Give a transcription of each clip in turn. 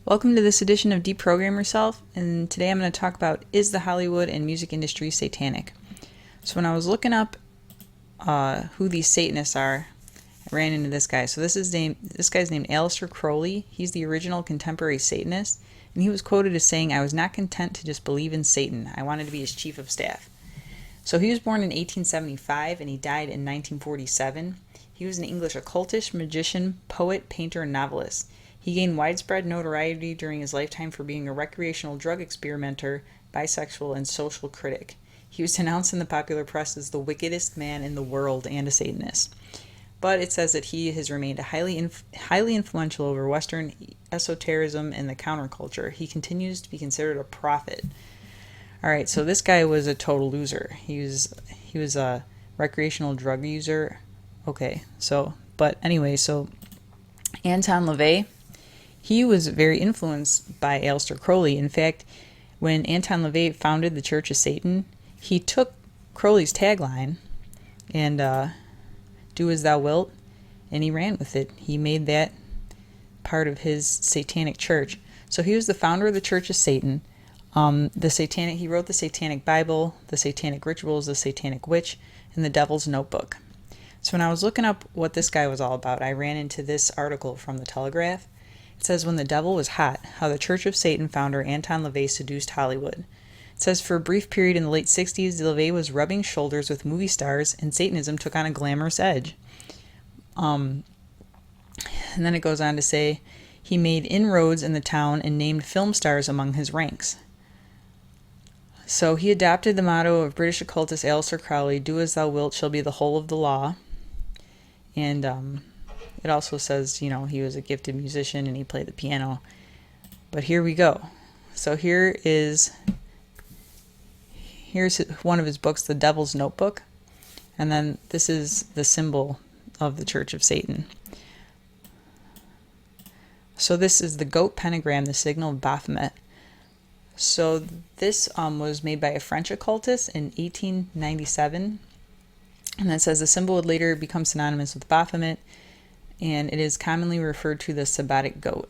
Welcome to this edition of Deprogram Yourself, and today I'm going to talk about, is the Hollywood and music industry satanic? So when I was looking up who these Satanists are, I ran into this guy. So this guy's named Aleister Crowley. He's the original contemporary Satanist, and he was quoted as saying, "I was not content to just believe in Satan. I wanted to be his chief of staff." So he was born in 1875 and he died in 1947. He was an English occultist, magician, poet, painter, and novelist. He gained widespread notoriety during his lifetime for being a recreational drug experimenter, bisexual, and social critic. He was denounced in the popular press as the wickedest man in the world and a Satanist. But it says that he has remained highly influential over Western esotericism and the counterculture. He continues to be considered a prophet. All right, so this guy was a total loser. He was a recreational drug user. Okay, but anyway, so Anton LaVey, he was very influenced by Aleister Crowley. In fact, when Anton LaVey founded the Church of Satan, he took Crowley's tagline and "Do as thou wilt," and he ran with it. He made that part of his satanic church. So he was the founder of the Church of Satan. He wrote the Satanic Bible, the Satanic Rituals, the Satanic Witch, and the Devil's Notebook. So when I was looking up what this guy was all about, I ran into this article from the Telegraph. It says, "When the devil was hot, how the Church of Satan founder Anton LaVey seduced Hollywood." It says, for a brief period in the late 60s, LaVey was rubbing shoulders with movie stars, and Satanism took on a glamorous edge. And then it goes on to say, he made inroads in the town and named film stars among his ranks. So he adopted the motto of British occultist Aleister Crowley, "Do as thou wilt shall be the whole of the law." And it also says, he was a gifted musician and he played the piano. But here we go. So here's one of his books, The Devil's Notebook. And then this is the symbol of the Church of Satan. So this is the goat pentagram, the signal of Baphomet. So this was made by a French occultist in 1897. And that says the symbol would later become synonymous with Baphomet, and it is commonly referred to the Sabbatic goat.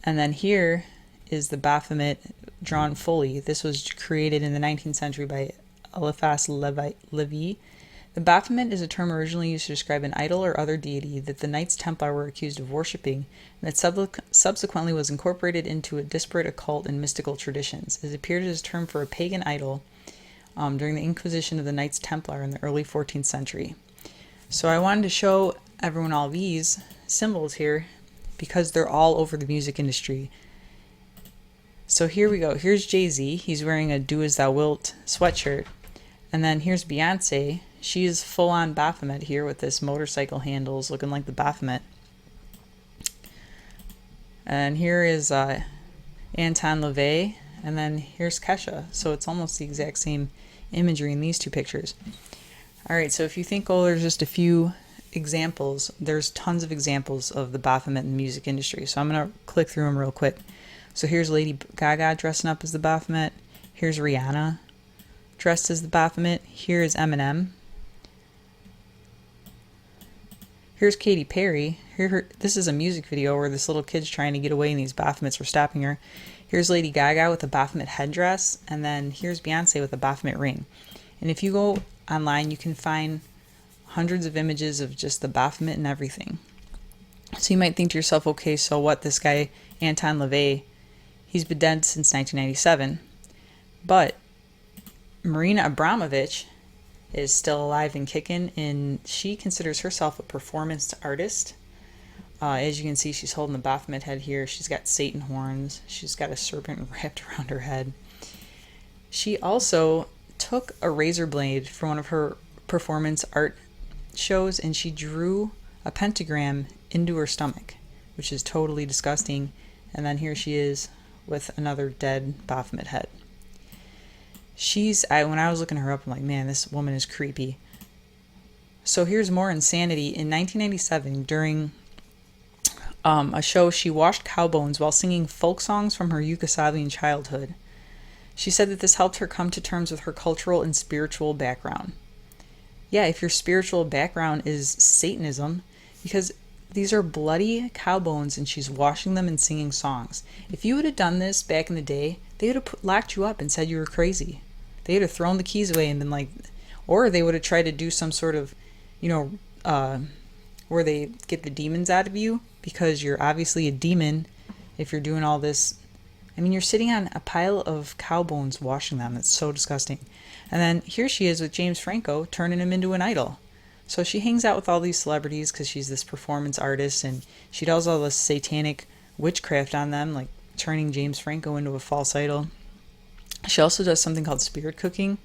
And then here is the Baphomet drawn fully. This was created in the 19th century by Eliphas Levi. The Baphomet is a term originally used to describe an idol or other deity that the Knights Templar were accused of worshipping, and that subsequently was incorporated into a disparate occult and mystical traditions. It appeared as a term for a pagan idol during the Inquisition of the Knights Templar in the early 14th century. So I wanted to show everyone all these symbols here because they're all over the music industry. So here we go. Here's Jay-Z. He's wearing a "Do as thou wilt" sweatshirt. And then here's Beyonce. She is full-on Baphomet here with this motorcycle handles looking like the Baphomet. And here is Anton LaVey. And then here's Kesha. So it's almost the exact same imagery in these two pictures. All right, so if you think, there's just a few examples, there's tons of examples of the Baphomet in the music industry. So I'm going to click through them real quick. So here's Lady Gaga dressing up as the Baphomet. Here's Rihanna dressed as the Baphomet. Here is Eminem. Here's Katy Perry. This is a music video where this little kid's trying to get away and these Baphomets are stopping her. Here's Lady Gaga with a Baphomet headdress, and then here's Beyonce with a Baphomet ring. And if you go online, you can find hundreds of images of just the Baphomet and everything. So you might think to yourself, okay, so what, this guy, Anton LaVey, he's been dead since 1997. But Marina Abramovich is still alive and kicking, and she considers herself a performance artist. As you can see, she's holding the Baphomet head here. She's got Satan horns. She's got a serpent wrapped around her head. She also took a razor blade for one of her performance art shows, and she drew a pentagram into her stomach, which is totally disgusting. And then here she is with another dead Baphomet head. When I was looking her up, I'm like, man, this woman is creepy. So here's more insanity. In 1997, during a show, she washed cow bones while singing folk songs from her Yugoslavian childhood. She said that this helped her come to terms with her cultural and spiritual background. Yeah, if your spiritual background is Satanism, because these are bloody cow bones, and she's washing them and singing songs. If you would have done this back in the day, they would have locked you up and said you were crazy. They would have thrown the keys away and been like, or they would have tried to do some sort of, where they get the demons out of you, because you're obviously a demon if you're doing all this. I mean, you're sitting on a pile of cow bones washing them. That's so disgusting. And then here she is with James Franco turning him into an idol. So she hangs out with all these celebrities because she's this performance artist, and she does all this satanic witchcraft on them, like turning James Franco into a false idol. She also does something called spirit cooking.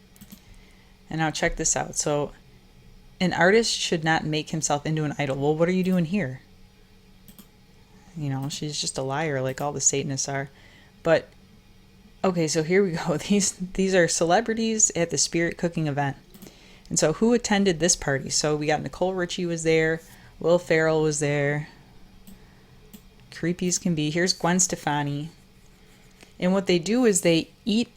And now check this out. So an artist should not make himself into an idol. Well, what are you doing here? She's just a liar like all the Satanists are. But, okay, so here we go. These are celebrities at the spirit cooking event. And so who attended this party? So we got Nicole Richie was there. Will Ferrell was there. Creepy as can be. Here's Gwen Stefani. And what they do is they eat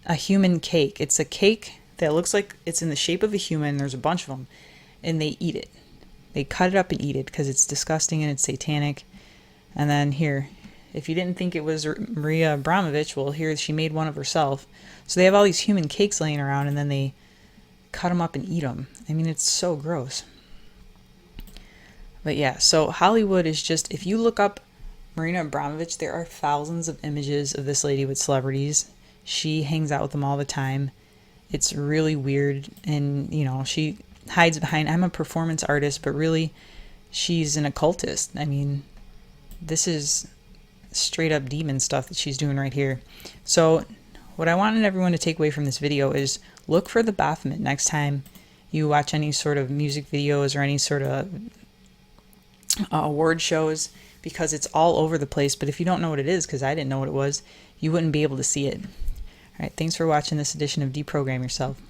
a human cake. It's a cake that looks like it's in the shape of a human. There's a bunch of them. And they eat it. They cut it up and eat it because it's disgusting and it's satanic. And then here, if you didn't think it was Maria Abramovich, well, here she made one of herself. So they have all these human cakes laying around, and then they cut them up and eat them. I mean, it's so gross. But yeah, so Hollywood is just, if you look up Marina Abramovich, there are thousands of images of this lady with celebrities. She hangs out with them all the time. It's really weird. And, she hides behind, I'm a performance artist, but really she's an occultist. I mean, this is straight up demon stuff that she's doing right here. So what I wanted everyone to take away from this video is look for the Baphomet next time you watch any sort of music videos or any sort of award shows, because it's all over the place. But if you don't know what it is, because I didn't know what it was, you wouldn't be able to see it. All right, thanks for watching this edition of Deprogram Yourself.